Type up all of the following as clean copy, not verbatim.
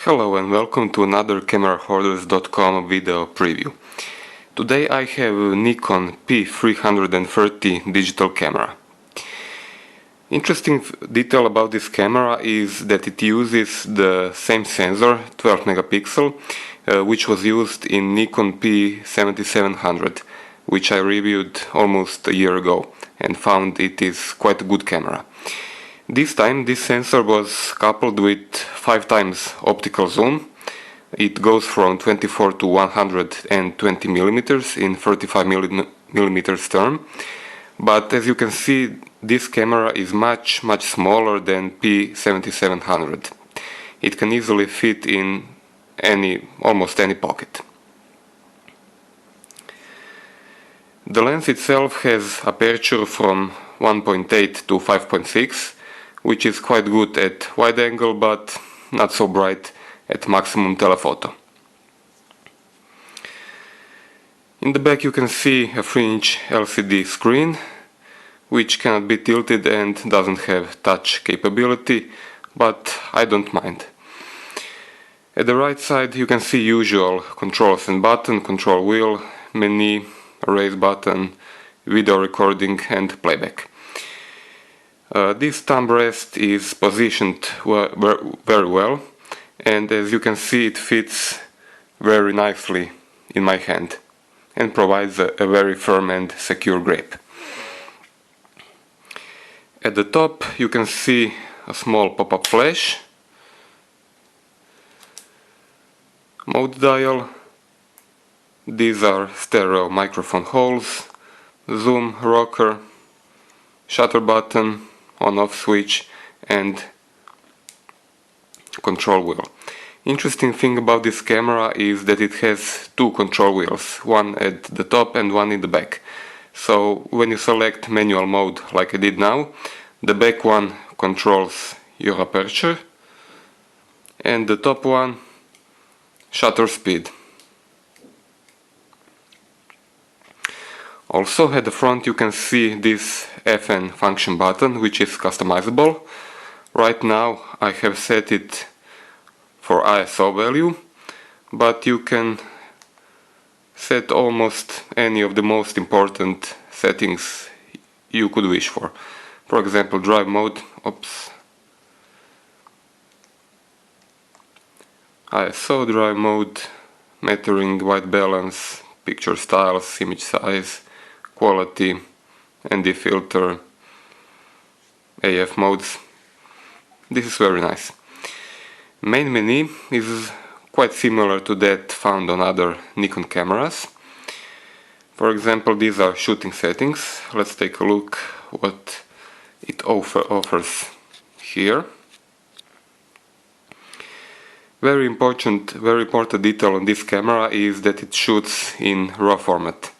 Hello and welcome to another camerahoarders.com video preview. Today I have a Nikon P330 digital camera. Interesting detail about this camera is that it uses the same sensor, 12 megapixel, which was used in Nikon P7700, which I reviewed almost a year ago and found it is quite a good camera. This time this sensor was coupled with 5 times optical zoom. It goes from 24 to 120 millimeters in 35 millimeters term. But as you can see, this camera is much smaller than P7700. It can easily fit in almost any pocket. The lens itself has aperture from 1.8 to 5.6, which is quite good at wide angle but not so bright at maximum telephoto. In the back you can see a 3-inch LCD screen, which cannot be tilted and doesn't have touch capability, but I don't mind. At the right side you can see usual controls and button, control wheel, menu, erase button, video recording and playback. This thumb rest is positioned very well, and as you can see it fits very nicely in my hand and provides a very firm and secure grip. At the top you can see a small pop-up flash, mode dial, these are stereo microphone holes, zoom rocker, shutter button, on-off switch and control wheel. Interesting thing about this camera is that it has 2 control wheels, one at the top and one in the back. So when you select manual mode like I did now, the back one controls your aperture and the top one shutter speed. Also at the front you can see this FN function button, which is customizable. Right now I have set it for ISO value, but you can set almost any of the most important settings you could wish for. For example, drive mode, ISO drive mode, metering, white balance, picture styles, image size, quality, ND filter, AF modes. This is very nice. Main menu is quite similar to that found on other Nikon cameras. For example, these are shooting settings. Let's take a look what it offers here. Very important detail on this camera is that it shoots in RAW format.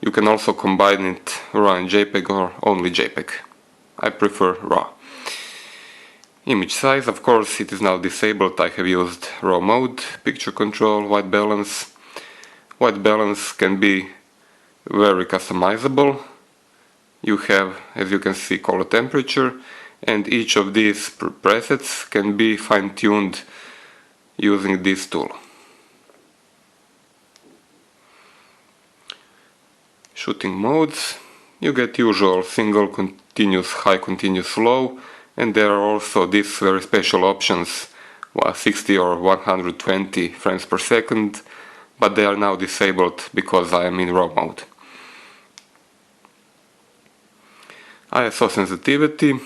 You can also combine it RAW and JPEG or only JPEG. I prefer RAW. Image size, of course, it is now disabled. I have used RAW mode, picture control, white balance. White balance can be very customizable. You have, as you can see, color temperature, and each of these presets can be fine-tuned using this tool. Shooting modes, you get usual single, continuous, high, continuous, low, and there are also these very special options, 60 or 120 frames per second, but they are now disabled because I am in RAW mode. ISO sensitivity,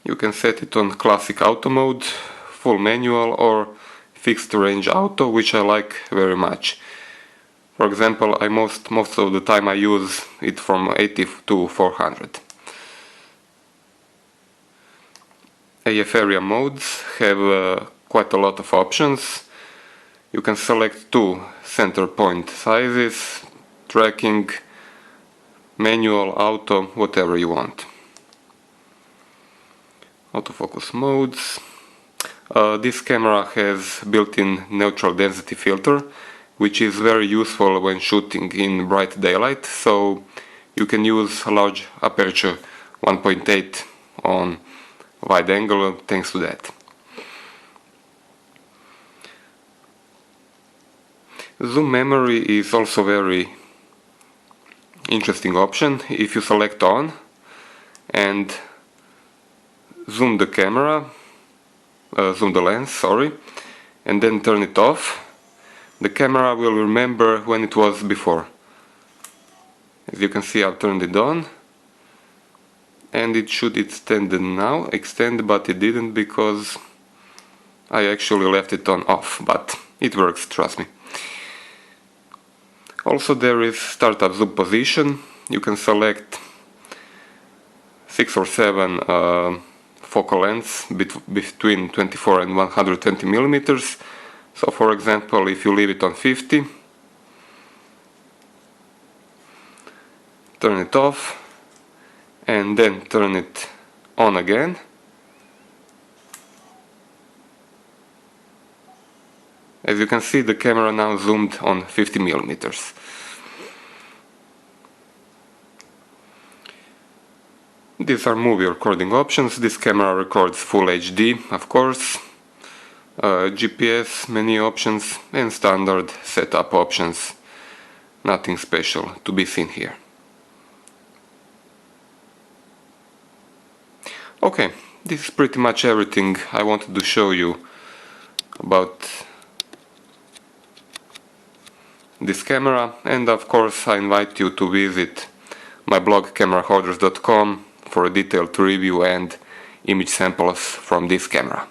you can set it on classic auto mode, full manual or fixed range auto, which I like very much. For example, most of the time I use it from 80 to 400. AF area modes have quite a lot of options. You can select 2 center point sizes, tracking, manual, auto, whatever you want. Autofocus modes. This camera has built-in neutral density filter, which is very useful when shooting in bright daylight, so you can use a large aperture 1.8 on wide angle thanks to that. Zoom memory is also very interesting option. If you select on and zoom the camera, zoom the lens, sorry, and then turn it off, the camera will remember when it was before. As you can see, I've turned it on and it should extend now, but it didn't because I actually left it on off, but it works, trust me. Also there is startup zoom position. You can select 6 or 7 focal lengths between 24 and 120 millimeters. So for example, if you leave it on 50, turn it off and then turn it on again, as you can see, the camera now zoomed on 50 millimeters. These are movie recording options. This camera records full HD, of course, GPS, menu options and standard setup options. Nothing special to be seen here. Okay, this is pretty much everything I wanted to show you about this camera, and of course I invite you to visit my blog cameraholders.com for a detailed review and image samples from this camera.